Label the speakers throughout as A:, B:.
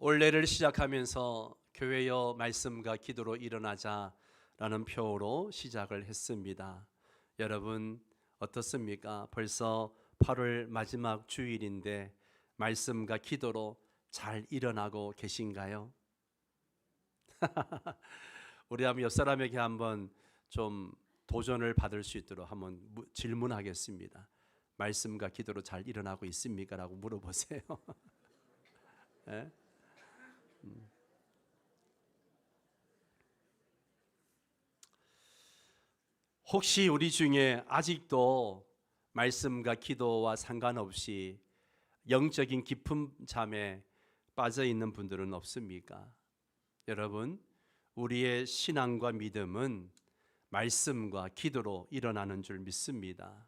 A: 올해를 시작하면서 교회여 말씀과 기도로 일어나자라는 표어로 시작을 했습니다. 여러분 어떻습니까? 벌써 8월 마지막 주일인데 말씀과 기도로 잘 일어나고 계신가요? 우리 한번 옆 사람에게 한번 좀 도전을 받을 수 있도록 한번 질문하겠습니다. 말씀과 기도로 잘 일어나고 있습니까? 라고 물어보세요. 네? 혹시 우리 중에 아직도 말씀과 기도와 상관없이 영적인 깊은 잠에 빠져 있는 분들은 없습니까? 여러분, 우리의 신앙과 믿음은 말씀과 기도로 일어나는 줄 믿습니다.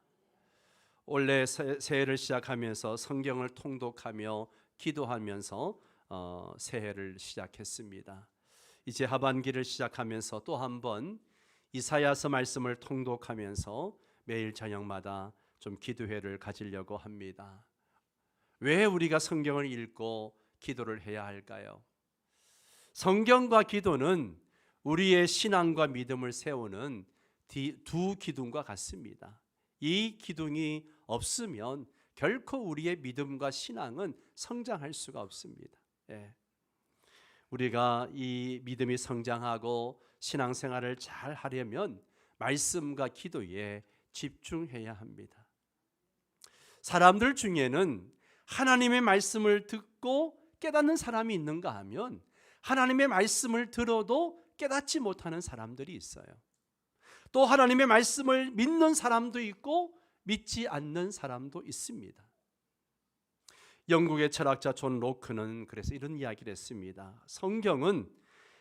A: 올해 새해를 시작하면서 성경을 통독하며 기도하면서 새해를 시작했습니다. 이제 하반기를 시작하면서 또 한번 이사야서 말씀을 통독하면서 매일 저녁마다 좀 기도회를 가지려고 합니다. 왜 우리가 성경을 읽고 기도를 해야 할까요? 성경과 기도는 우리의 신앙과 믿음을 세우는 두 기둥과 같습니다. 이 기둥이 없으면 결코 우리의 믿음과 신앙은 성장할 수가 없습니다. 우리가 이 믿음이 성장하고 신앙생활을 잘 하려면 말씀과 기도에 집중해야 합니다. 사람들 중에는 하나님의 말씀을 듣고 깨닫는 사람이 있는가 하면 하나님의 말씀을 들어도 깨닫지 못하는 사람들이 있어요. 또 하나님의 말씀을 믿는 사람도 있고 믿지 않는 사람도 있습니다. 영국의 철학자 존 로크는 그래서 이런 이야기를 했습니다. 성경은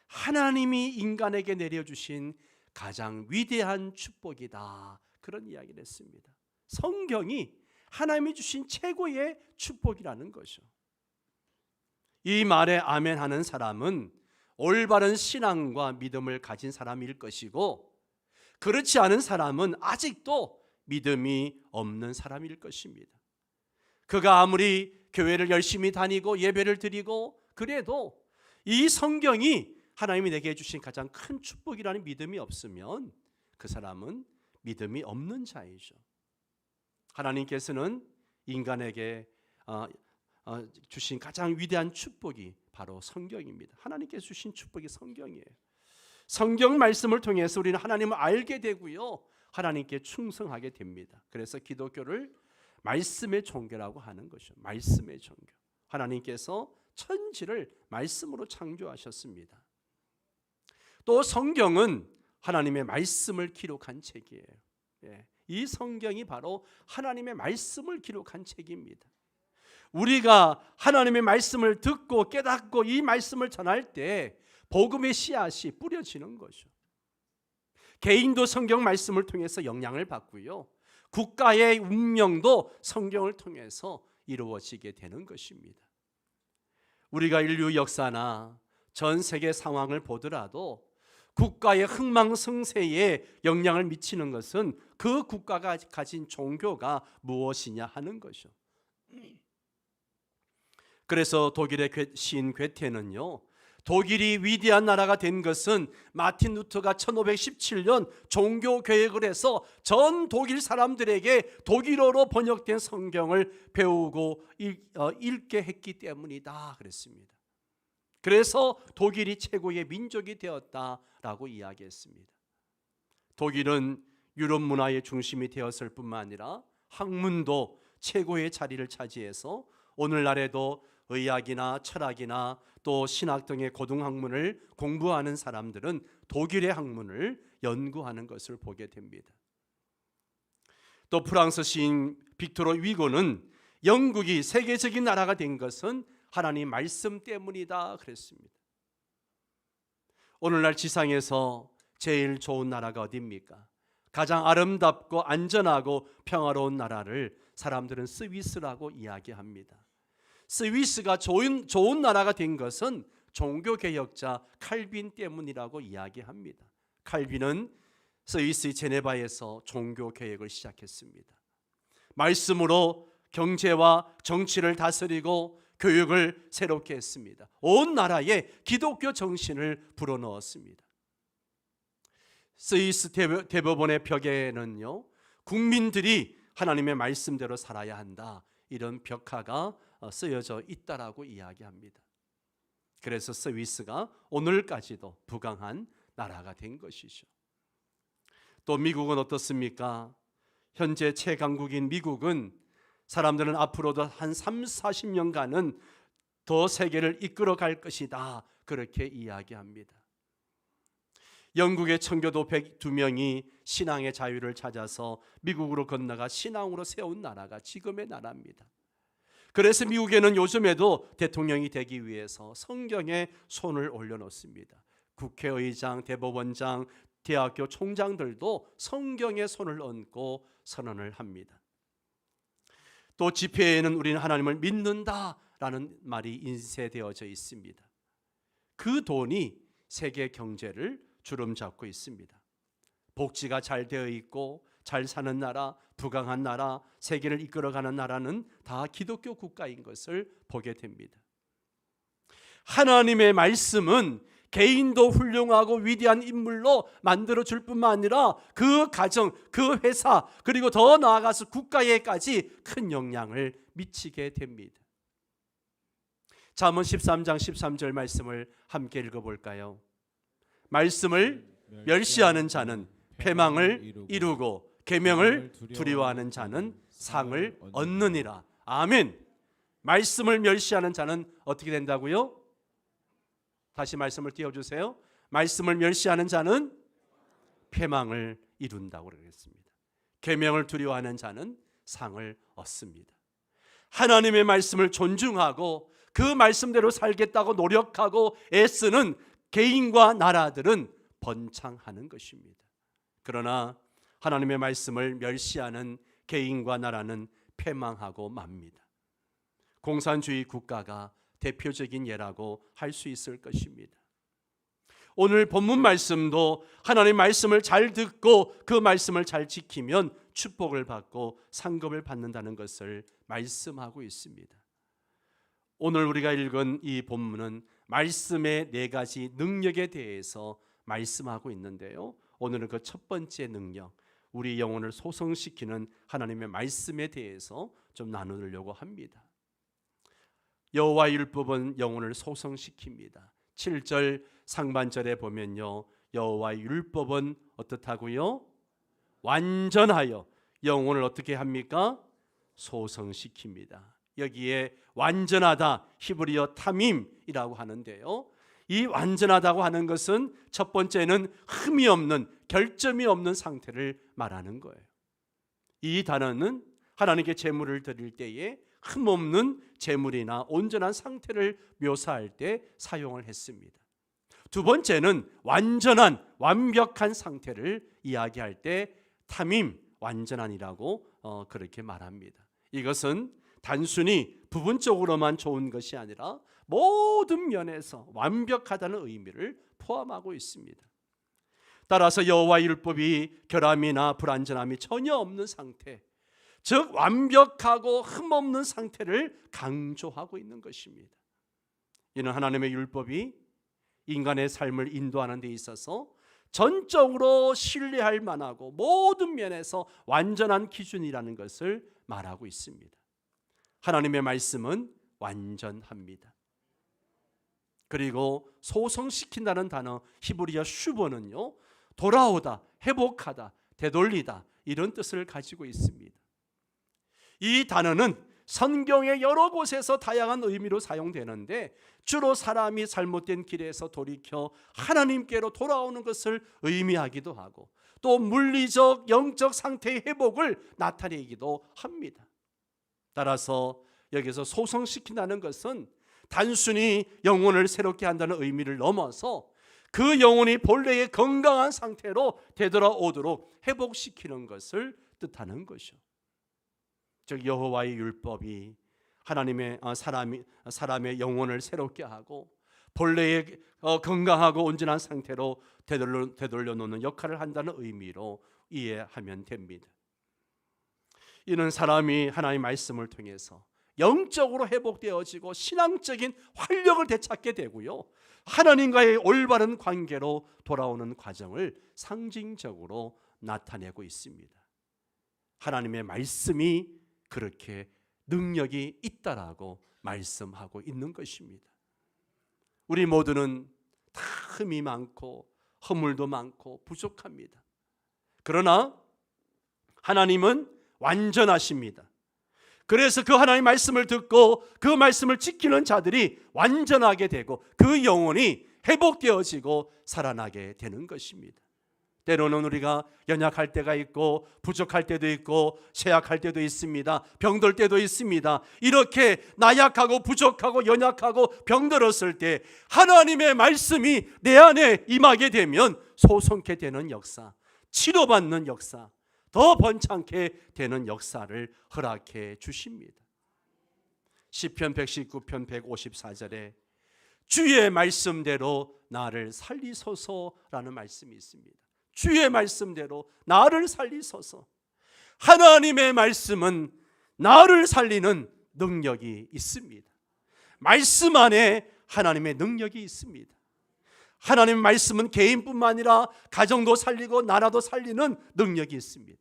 A: 하나님이 인간에게 내려주신 가장 위대한 축복이다. 그런 이야기를 했습니다. 성경이 하나님이 주신 최고의 축복이라는 것이죠. 이 말에 아멘하는 사람은 올바른 신앙과 믿음을 가진 사람일 것이고, 그렇지 않은 사람은 아직도 믿음이 없는 사람일 것입니다. 그가 아무리 교회를 열심히 다니고 예배를 드리고 그래도 이 성경이 하나님이 내게 주신 가장 큰 축복이라는 믿음이 없으면 그 사람은 믿음이 없는 자이죠. 하나님께서는 인간에게 주신 가장 위대한 축복이 바로 성경입니다. 하나님께서 주신 축복이 성경이에요. 성경 말씀을 통해서 우리는 하나님을 알게 되고요, 하나님께 충성하게 됩니다. 그래서 기독교를 말씀의 종교라고 하는 것이죠. 말씀의 종교. 하나님께서 천지를 말씀으로 창조하셨습니다. 또 성경은 하나님의 말씀을 기록한 책이에요. 이 성경이 바로 하나님의 말씀을 기록한 책입니다. 우리가 하나님의 말씀을 듣고 깨닫고 이 말씀을 전할 때 복음의 씨앗이 뿌려지는 거죠. 개인도 성경 말씀을 통해서 영향을 받고요, 국가의 운명도 성경을 통해서 이루어지게 되는 것입니다. 우리가 인류 역사나 전 세계 상황을 보더라도 국가의 흥망성쇠에 영향을 미치는 것은 그 국가가 가진 종교가 무엇이냐 하는 것이죠. 그래서 독일의 시인 괴테는요, 독일이 위대한 나라가 된 것은 마틴 루터가 1517년 종교개혁을 해서 전 독일 사람들에게 독일어로 번역된 성경을 배우고 읽게 했기 때문이다 그랬습니다. 그래서 독일이 최고의 민족이 되었다라고 이야기했습니다. 독일은 유럽 문화의 중심이 되었을 뿐만 아니라 학문도 최고의 자리를 차지해서 오늘날에도 의학이나 철학이나 또 신학 등의 고등학문을 공부하는 사람들은 독일의 학문을 연구하는 것을 보게 됩니다. 또 프랑스 시인 빅토르 위고는 영국이 세계적인 나라가 된 것은 하나님 말씀 때문이다 그랬습니다. 오늘날 지상에서 제일 좋은 나라가 어디입니까? 가장 아름답고 안전하고 평화로운 나라를 사람들은 스위스라고 이야기합니다. 스위스가 좋은 나라가 된 것은 종교개혁자 칼빈 때문이라고 이야기합니다. 칼빈은 스위스 제네바에서 종교개혁을 시작했습니다. 말씀으로 경제와 정치를 다스리고 교육을 새롭게 했습니다. 온 나라에 기독교 정신을 불어넣었습니다. 스위스 대법원의 벽에는요, 국민들이 하나님의 말씀대로 살아야 한다, 이런 벽화가 쓰여져 있다라고 이야기합니다. 그래서 스위스가 오늘까지도 부강한 나라가 된 것이죠. 또 미국은 어떻습니까? 현재 최강국인 미국은 사람들은 앞으로도 한 30-40년간은 더 세계를 이끌어 갈 것이다, 그렇게 이야기합니다. 영국의 청교도 102명이 신앙의 자유를 찾아서 미국으로 건너가 신앙으로 세운 나라가 지금의 나라입니다. 그래서 미국에는 요즘에도 대통령이 되기 위해서 성경에 손을 올려놓습니다. 국회의장, 대법원장, 대학교 총장들도 성경에 손을 얹고 선언을 합니다. 또 집회에는 우리는 하나님을 믿는다라는 말이 인쇄되어져 있습니다. 그 돈이 세계 경제를 주름잡고 있습니다. 복지가 잘 되어 있고 잘 사는 나라, 부강한 나라, 세계를 이끌어가는 나라는 다 기독교 국가인 것을 보게 됩니다. 하나님의 말씀은 개인도 훌륭하고 위대한 인물로 만들어줄 뿐만 아니라 그 가정, 그 회사, 그리고 더 나아가서 국가에까지 큰 영향을 미치게 됩니다. 잠언 13장 13절 말씀을 함께 읽어볼까요? 말씀을 멸시하는 자는 패망을 이루고 계명을 두려워하는 자는 상을 얻느니라. 아멘. 말씀을 멸시하는 자는 어떻게 된다고요? 다시 말씀을 띄워주세요. 말씀을 멸시하는 자는 패망을 이룬다고 그러겠습니다. 계명을 두려워하는 자는 상을 얻습니다. 하나님의 말씀을 존중하고 그 말씀대로 살겠다고 노력하고 애쓰는 개인과 나라들은 번창하는 것입니다. 그러나 하나님의 말씀을 멸시하는 개인과 나라는 패망하고 맙니다. 공산주의 국가가 대표적인 예라고 할 수 있을 것입니다. 오늘 본문 말씀도 하나님의 말씀을 잘 듣고 그 말씀을 잘 지키면 축복을 받고 상급을 받는다는 것을 말씀하고 있습니다. 오늘 우리가 읽은 이 본문은 말씀의 4가지 능력에 대해서 말씀하고 있는데요, 오늘은 그 첫 번째 능력, 우리 영혼을 소성시키는 하나님의 말씀에 대해서 좀 나누려고 합니다. 여호와의 율법은 영혼을 소성시킵니다. 7절 상반절에 보면요, 여호와의 율법은 어떻다고요? 완전하여 영혼을 어떻게 합니까? 소성시킵니다. 여기에 완전하다, 히브리어 타밈이라고 하는데요, 이 완전하다고 하는 것은 첫 번째는 흠이 없는, 결점이 없는 상태를 말하는 거예요. 이 단어는 하나님께 제물을 드릴 때에 흠없는 제물이나 온전한 상태를 묘사할 때 사용을 했습니다. 두 번째는 완전한, 완벽한 상태를 이야기할 때 타밈, 완전한이라고 그렇게 말합니다. 이것은 단순히 부분적으로만 좋은 것이 아니라 모든 면에서 완벽하다는 의미를 포함하고 있습니다. 따라서 여호와의 율법이 결함이나 불완전함이 전혀 없는 상태, 즉 완벽하고 흠없는 상태를 강조하고 있는 것입니다. 이는 하나님의 율법이 인간의 삶을 인도하는 데 있어서 전적으로 신뢰할 만하고 모든 면에서 완전한 기준이라는 것을 말하고 있습니다. 하나님의 말씀은 완전합니다. 그리고 소성시킨다는 단어 히브리어 슈버는요, 돌아오다, 회복하다, 되돌리다, 이런 뜻을 가지고 있습니다. 이 단어는 성경의 여러 곳에서 다양한 의미로 사용되는데 주로 사람이 잘못된 길에서 돌이켜 하나님께로 돌아오는 것을 의미하기도 하고 또 물리적, 영적 상태의 회복을 나타내기도 합니다. 따라서 여기서 소성시킨다는 것은 단순히 영혼을 새롭게 한다는 의미를 넘어서 그 영혼이 본래의 건강한 상태로 되돌아오도록 회복시키는 것을 뜻하는 것이죠. 즉 여호와의 율법이 하나님의 사람의 영혼을 새롭게 하고 본래의 건강하고 온전한 상태로 되돌려 놓는 역할을 한다는 의미로 이해하면 됩니다. 이는 사람이 하나님의 말씀을 통해서 영적으로 회복되어지고 신앙적인 활력을 되찾게 되고요, 하나님과의 올바른 관계로 돌아오는 과정을 상징적으로 나타내고 있습니다. 하나님의 말씀이 그렇게 능력이 있다라고 말씀하고 있는 것입니다. 우리 모두는 다 흠이 많고 허물도 많고 부족합니다. 그러나 하나님은 완전하십니다. 그래서 그 하나님의 말씀을 듣고 그 말씀을 지키는 자들이 완전하게 되고 그 영혼이 회복되어지고 살아나게 되는 것입니다. 때로는 우리가 연약할 때가 있고 부족할 때도 있고 쇠약할 때도 있습니다. 병들 때도 있습니다. 이렇게 나약하고 부족하고 연약하고 병들었을 때 하나님의 말씀이 내 안에 임하게 되면 소송케 되는 역사, 치료받는 역사, 더 번창케 되는 역사를 허락해 주십니다. 시편 119편 154절에 주의 말씀대로 나를 살리소서라는 말씀이 있습니다. 주의 말씀대로 나를 살리소서. 하나님의 말씀은 나를 살리는 능력이 있습니다. 말씀 안에 하나님의 능력이 있습니다. 하나님의 말씀은 개인뿐만 아니라 가정도 살리고 나라도 살리는 능력이 있습니다.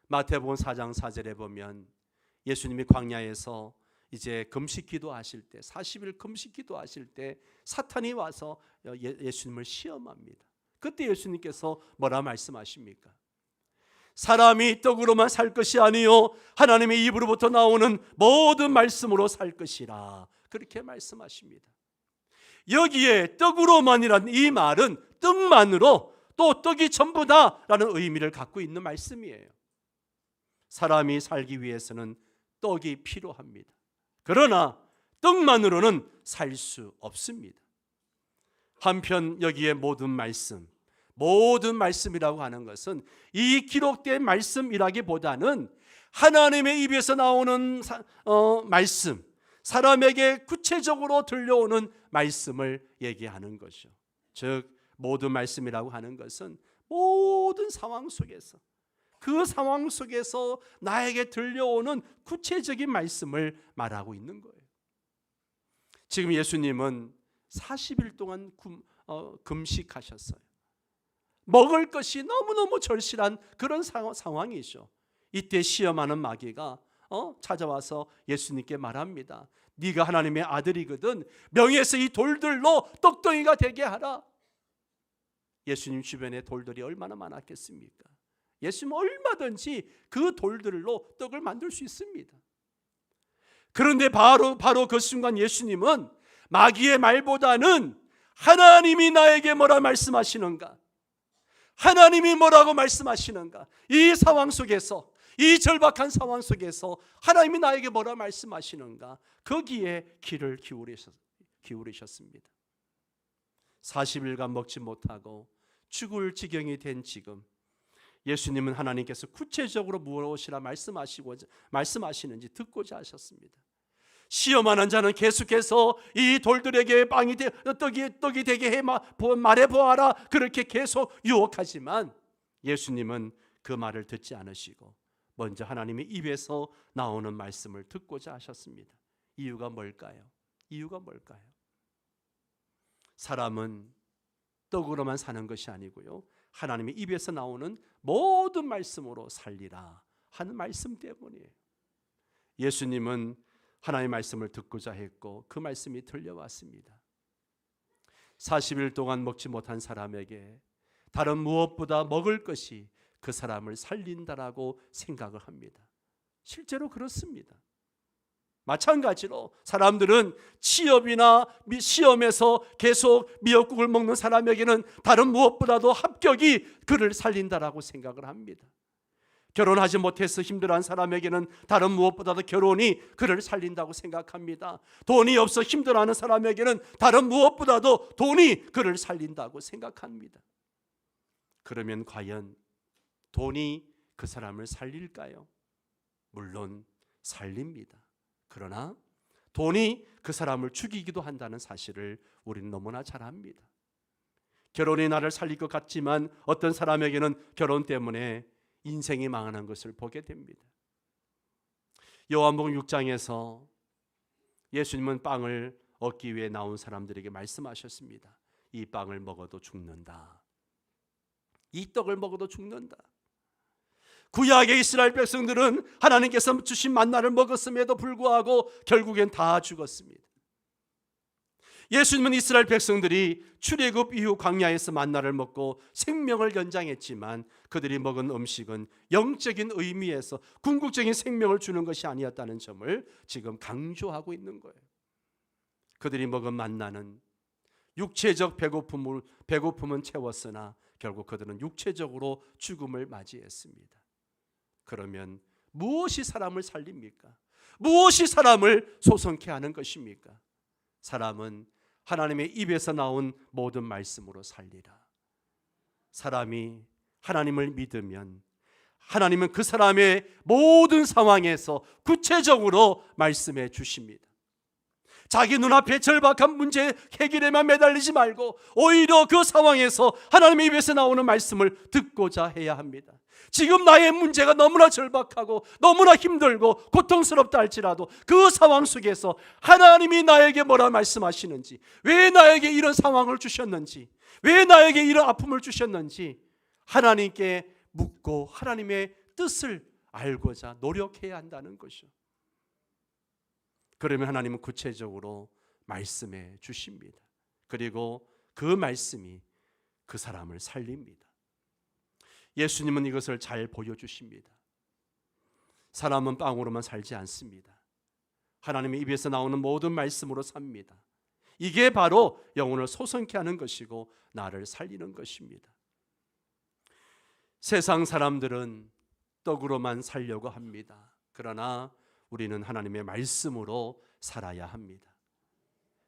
A: 마태복음 4장 4절에 보면 예수님이 광야에서 이제 금식 기도하실 때 40일 금식 기도하실 때 사탄이 와서 예수님을 시험합니다. 그때 예수님께서 뭐라 말씀하십니까? 사람이 떡으로만 살 것이 아니요 하나님의 입으로부터 나오는 모든 말씀으로 살 것이라, 그렇게 말씀하십니다. 여기에 떡으로만이라는 이 말은 떡만으로 또 떡이 전부다라는 의미를 갖고 있는 말씀이에요. 사람이 살기 위해서는 떡이 필요합니다. 그러나 떡만으로는 살 수 없습니다. 한편 여기에 모든 말씀이라고 하는 것은 이 기록된 말씀이라기보다는 하나님의 입에서 나오는 말씀, 사람에게 구체적으로 들려오는 말씀을 얘기하는 것이죠. 즉 모든 말씀이라고 하는 것은 모든 상황 속에서, 그 상황 속에서 나에게 들려오는 구체적인 말씀을 말하고 있는 거예요. 지금 예수님은 40일 동안 금식하셨어요. 먹을 것이 너무너무 절실한 그런 상황이죠. 이때 시험하는 마귀가 찾아와서 예수님께 말합니다. 네가 하나님의 아들이거든 명예에서 이 돌들로 떡덩이가 되게 하라. 예수님 주변에 돌들이 얼마나 많았겠습니까? 예수님은 얼마든지 그 돌들로 떡을 만들 수 있습니다. 그런데 바로 그 순간 예수님은 마귀의 말보다는 하나님이 나에게 뭐라 말씀하시는가, 하나님이 뭐라고 말씀하시는가, 이 상황 속에서, 이 절박한 상황 속에서 하나님이 나에게 뭐라 말씀하시는가, 거기에 귀를 기울이셨습니다. 40일간 먹지 못하고 죽을 지경이 된 지금 예수님은 하나님께서 구체적으로 무엇이라 말씀하시는지 듣고자 하셨습니다. 시험하는 자는 계속해서 이 돌들에게 떡이 되게 해 말해보아라, 그렇게 계속 유혹하지만 예수님은 그 말을 듣지 않으시고 먼저 하나님의 입에서 나오는 말씀을 듣고자 하셨습니다. 이유가 뭘까요? 사람은 떡으로만 사는 것이 아니고요, 하나님의 입에서 나오는 모든 말씀으로 살리라 하는 말씀 때문이에요. 예수님은 하나님의 말씀을 듣고자 했고 그 말씀이 들려왔습니다. 40일 동안 먹지 못한 사람에게 다른 무엇보다 먹을 것이 그 사람을 살린다라고 생각을 합니다. 실제로 그렇습니다. 마찬가지로 사람들은 취업이나 시험에서 계속 미역국을 먹는 사람에게는 다른 무엇보다도 합격이 그를 살린다라고 생각을 합니다. 결혼하지 못해서 힘들어한 사람에게는 다른 무엇보다도 결혼이 그를 살린다고 생각합니다. 돈이 없어 힘들어하는 사람에게는 다른 무엇보다도 돈이 그를 살린다고 생각합니다. 그러면 과연 돈이 그 사람을 살릴까요? 물론 살립니다. 그러나 돈이 그 사람을 죽이기도 한다는 사실을 우리는 너무나 잘 압니다. 결혼이 나를 살릴 것 같지만 어떤 사람에게는 결혼 때문에 인생이 망하는 것을 보게 됩니다. 요한복음 6장에서 예수님은 빵을 얻기 위해 나온 사람들에게 말씀하셨습니다. 이 빵을 먹어도 죽는다. 이 떡을 먹어도 죽는다. 구약의 이스라엘 백성들은 하나님께서 주신 만나를 먹었음에도 불구하고 결국엔 다 죽었습니다. 예수님은 이스라엘 백성들이 출애굽 이후 광야에서 만나를 먹고 생명을 연장했지만 그들이 먹은 음식은 영적인 의미에서 궁극적인 생명을 주는 것이 아니었다는 점을 지금 강조하고 있는 거예요. 그들이 먹은 만나는 육체적 배고픔은 채웠으나 결국 그들은 육체적으로 죽음을 맞이했습니다. 그러면 무엇이 사람을 살립니까? 무엇이 사람을 소성케 하는 것입니까? 사람은 하나님의 입에서 나온 모든 말씀으로 살리라. 사람이 하나님을 믿으면 하나님은 그 사람의 모든 상황에서 구체적으로 말씀해 주십니다. 자기 눈앞에 절박한 문제 해결에만 매달리지 말고 오히려 그 상황에서 하나님의 입에서 나오는 말씀을 듣고자 해야 합니다. 지금 나의 문제가 너무나 절박하고 너무나 힘들고 고통스럽다 할지라도 그 상황 속에서 하나님이 나에게 뭐라 말씀하시는지, 왜 나에게 이런 상황을 주셨는지, 왜 나에게 이런 아픔을 주셨는지 하나님께 묻고 하나님의 뜻을 알고자 노력해야 한다는 것이죠. 그러면 하나님은 구체적으로 말씀해 주십니다. 그리고 그 말씀이 그 사람을 살립니다. 예수님은 이것을 잘 보여주십니다. 사람은 빵으로만 살지 않습니다. 하나님의 입에서 나오는 모든 말씀으로 삽니다. 이게 바로 영혼을 소성케 하는 것이고 나를 살리는 것입니다. 세상 사람들은 떡으로만 살려고 합니다. 그러나 우리는 하나님의 말씀으로 살아야 합니다.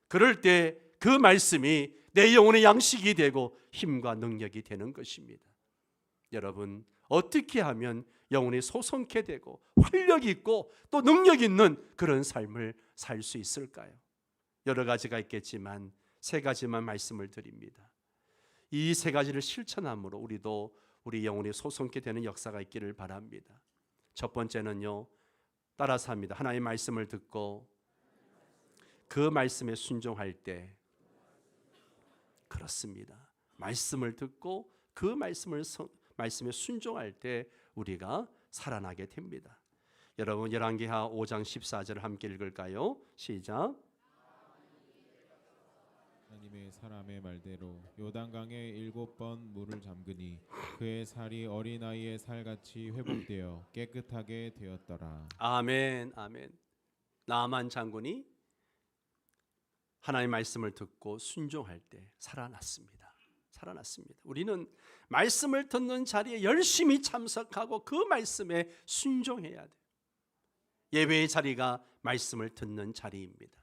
A: 그럴 때 그 말씀이 내 영혼의 양식이 되고 힘과 능력이 되는 것입니다. 여러분, 어떻게 하면 영혼이 소성케 되고 활력 있고 또 능력 있는 그런 삶을 살 수 있을까요? 여러 가지가 있겠지만 세 가지만 말씀을 드립니다. 이 세 가지를 실천함으로 우리도 우리 영혼이 소성케 되는 역사가 있기를 바랍니다. 첫 번째는요, 따라서 합니다. 하나님의 말씀을 듣고 그 말씀에 순종할 때, 그렇습니다. 말씀을 듣고 그 말씀에 순종할 때 우리가 살아나게 됩니다. 여러분, 열왕기하 5장 14절을 함께 읽을까요? 시작.
B: 하나님의 사람의 말대로 요단강에 7번 물을 잠그니 그의 살이 어린아이의 살같이 회복되어 깨끗하게 되었더라.
A: 아멘, 아멘. 나아만 장군이 하나님의 말씀을 듣고 순종할 때 살아났습니다. 우리는 말씀을 듣는 자리에 열심히 참석하고 그 말씀에 순종해야 돼요. 예배의 자리가 말씀을 듣는 자리입니다.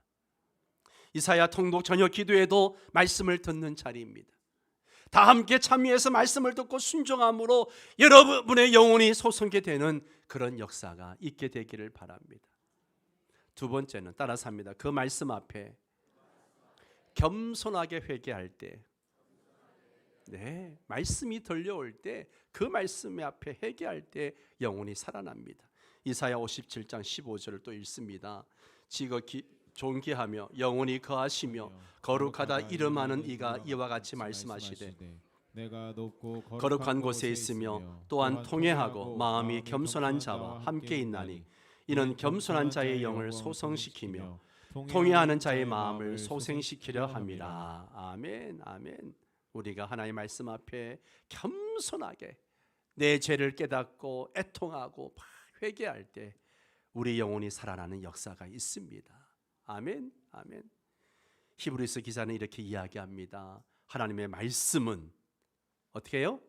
A: 이사야 통독 저녁 기도에도 말씀을 듣는 자리입니다. 다 함께 참여해서 말씀을 듣고 순종함으로 여러분의 영혼이 소성케 되는 그런 역사가 있게 되기를 바랍니다. 두 번째는 따라서 합니다. 그 말씀 앞에 겸손하게 회개할 때, 말씀이 들려올 때 그 말씀 앞에 회개할 때 영혼이 살아납니다. 이사야 57장 15절을 또 읽습니다. 지극히 존귀하며 영원히 거하시며 거룩하다 이름하는 이가 이와 같이 말씀하시되
B: 내가 높고
A: 거룩한 곳에 있으며 또한 통회하고 마음이 겸손한 자와 함께 있나니 이는 겸손한 자의 영을 소성시키며 통회하는 자의 마음을 소생시키려 함이라. 아멘, 아멘. 우리가 하나님의 말씀 앞에 겸손하게 내 죄를 깨닫고 애통하고 회개할 때 우리 영혼이 살아나는 역사가 있습니다. 아멘, 아멘. 히브리서 기자는 이렇게 이야기합니다. 하나님의 말씀은 어떻게 해요?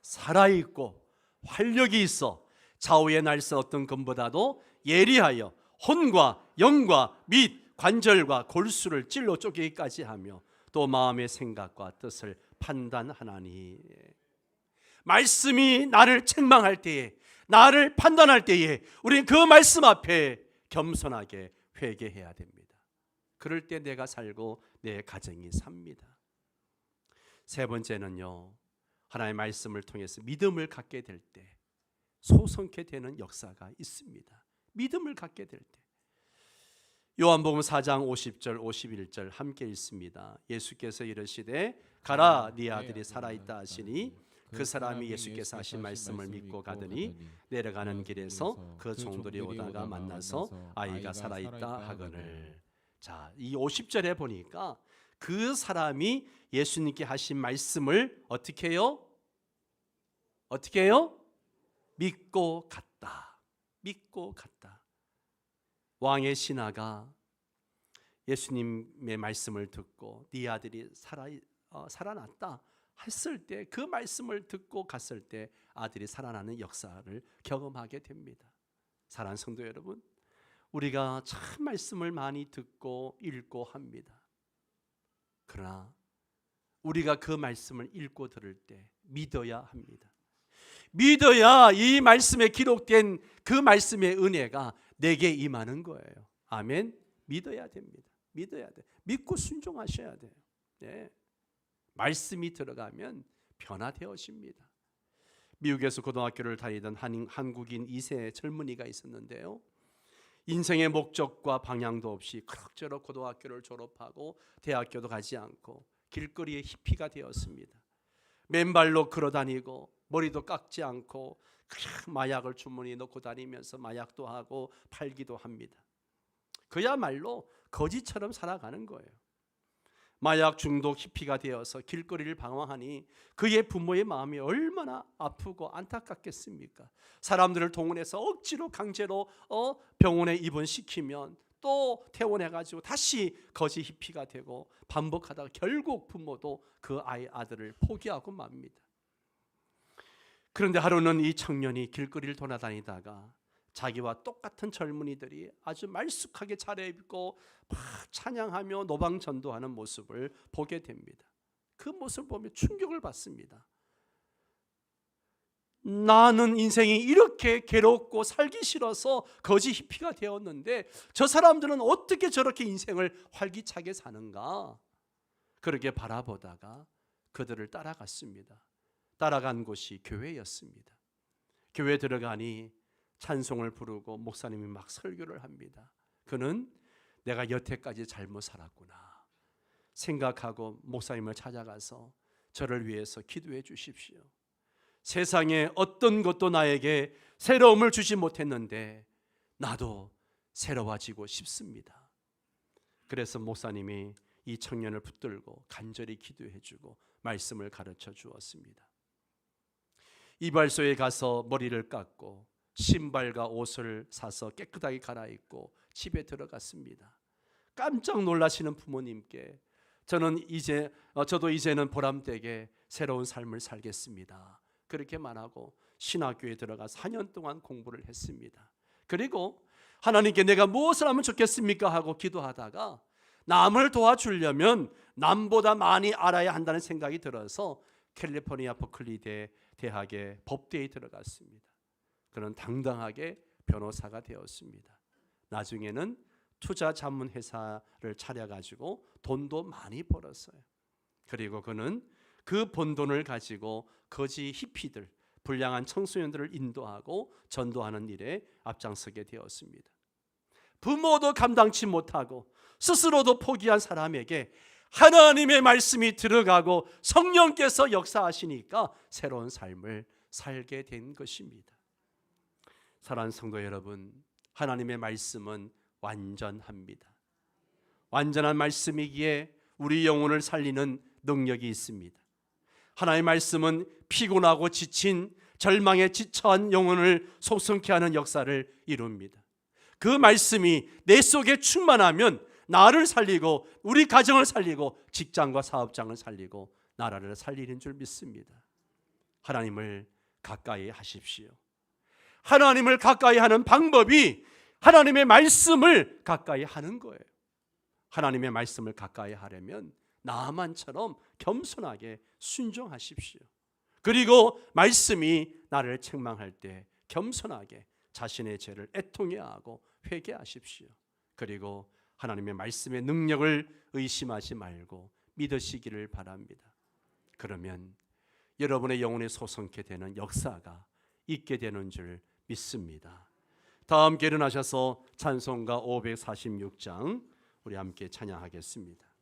A: 살아있고 활력이 있어 좌우의 날선 어떤 검보다도 예리하여 혼과 영과 및 관절과 골수를 찔러 쪼개기까지 하며 또 마음의 생각과 뜻을 판단하나니. 말씀이 나를 책망할 때에, 나를 판단할 때에 우리는 그 말씀 앞에 겸손하게 회개해야 됩니다. 그럴 때 내가 살고 내 가정이 삽니다. 세 번째는요, 하나님의 말씀을 통해서 믿음을 갖게 될 때 소성케 되는 역사가 있습니다. 믿음을 갖게 될 때. 요한복음 4장 50절 51절 함께 읽습니다. 예수께서 이르시되 가라 네 아들이 살아있다 하시니 그 사람이 예수께서 하신 말씀을 믿고 가더니 내려가는 길에서 그 종들이 오다가 만나서 아이가 살아있다 하거늘. 자, 이 50절에 보니까 그 사람이 예수님께 하신 말씀을 어떻게 해요? 어떻게 해요? 믿고 갔다. 믿고 갔다. 왕의 신하가 예수님의 말씀을 듣고 네 아들이 살아났다 했을 때, 그 말씀을 듣고 갔을 때 아들이 살아나는 역사를 경험하게 됩니다. 사랑하는 성도 여러분, 우리가 참 말씀을 많이 듣고 읽고 합니다. 그러나 우리가 그 말씀을 읽고 들을 때 믿어야 합니다. 믿어야 이 말씀에 기록된 그 말씀의 은혜가 내게 임하는 거예요. 아멘. 믿어야 됩니다. 믿어야 돼. 믿고 순종하셔야 돼요. 네. 말씀이 들어가면 변화되어집니다. 미국에서 고등학교를 다니던 한국인 2세 젊은이가 있었는데요. 인생의 목적과 방향도 없이 그럭저럭 고등학교를 졸업하고 대학교도 가지 않고 길거리에 히피가 되었습니다. 맨발로 걸어다니고 머리도 깎지 않고 그냥 마약을 주머니에 넣고 다니면서 마약도 하고 팔기도 합니다. 그야말로 거지처럼 살아가는 거예요. 마약 중독 히피가 되어서 길거리를 방황하니 그의 부모의 마음이 얼마나 아프고 안타깝겠습니까? 사람들을 동원해서 억지로 강제로 병원에 입원시키면 또 퇴원해가지고 다시 거지 히피가 되고 반복하다가 결국 부모도 그 아들을 포기하고 맙니다. 그런데 하루는 이 청년이 길거리를 돌아다니다가 자기와 똑같은 젊은이들이 아주 말쑥하게 차려입고 막 찬양하며 노방전도하는 모습을 보게 됩니다. 그 모습을 보며 충격을 받습니다. 나는 인생이 이렇게 괴롭고 살기 싫어서 거지 히피가 되었는데 저 사람들은 어떻게 저렇게 인생을 활기차게 사는가? 그렇게 바라보다가 그들을 따라갔습니다. 따라간 곳이 교회였습니다. 교회에 들어가니 찬송을 부르고 목사님이 막 설교를 합니다. 그는 내가 여태까지 잘못 살았구나 생각하고 목사님을 찾아가서 저를 위해서 기도해 주십시오. 세상에 어떤 것도 나에게 새로움을 주지 못했는데 나도 새로워지고 싶습니다. 그래서 목사님이 이 청년을 붙들고 간절히 기도해 주고 말씀을 가르쳐 주었습니다. 이발소에 가서 머리를 깎고 신발과 옷을 사서 깨끗하게 갈아입고 집에 들어갔습니다. 깜짝 놀라시는 부모님께 저도 이제는 보람되게 새로운 삶을 살겠습니다. 그렇게 말하고 신학교에 들어가 4년 동안 공부를 했습니다. 그리고 하나님께 내가 무엇을 하면 좋겠습니까 하고 기도하다가 남을 도와주려면 남보다 많이 알아야 한다는 생각이 들어서 캘리포니아 버클리 대학의 법대에 들어갔습니다. 그는 당당하게 변호사가 되었습니다. 나중에는 투자 자문 회사를 차려가지고 돈도 많이 벌었어요. 그리고 그는 그 번 돈을 가지고 거지 히피들, 불량한 청소년들을 인도하고 전도하는 일에 앞장서게 되었습니다. 부모도 감당치 못하고 스스로도 포기한 사람에게 하나님의 말씀이 들어가고 성령께서 역사하시니까 새로운 삶을 살게 된 것입니다. 사랑하는 성도 여러분, 하나님의 말씀은 완전합니다. 완전한 말씀이기에 우리 영혼을 살리는 능력이 있습니다. 하나님의 말씀은 피곤하고 지친 절망에 지쳐한 영혼을 속성케 하는 역사를 이룹니다. 그 말씀이 내 속에 충만하면 나를 살리고 우리 가정을 살리고 직장과 사업장을 살리고 나라를 살리는 줄 믿습니다. 하나님을 가까이 하십시오. 하나님을 가까이 하는 방법이 하나님의 말씀을 가까이 하는 거예요. 하나님의 말씀을 가까이 하려면 나만처럼 겸손하게 순종하십시오. 그리고 말씀이 나를 책망할 때 겸손하게 자신의 죄를 애통해하고 회개하십시오. 그리고 하나님의 말씀의 능력을 의심하지 말고 믿으시기를 바랍니다. 그러면 여러분의 영혼에 소성케 되는 역사가 있게 되는 줄 믿습니다. 다 함께 일어나셔서 찬송가 546장 우리 함께 찬양하겠습니다.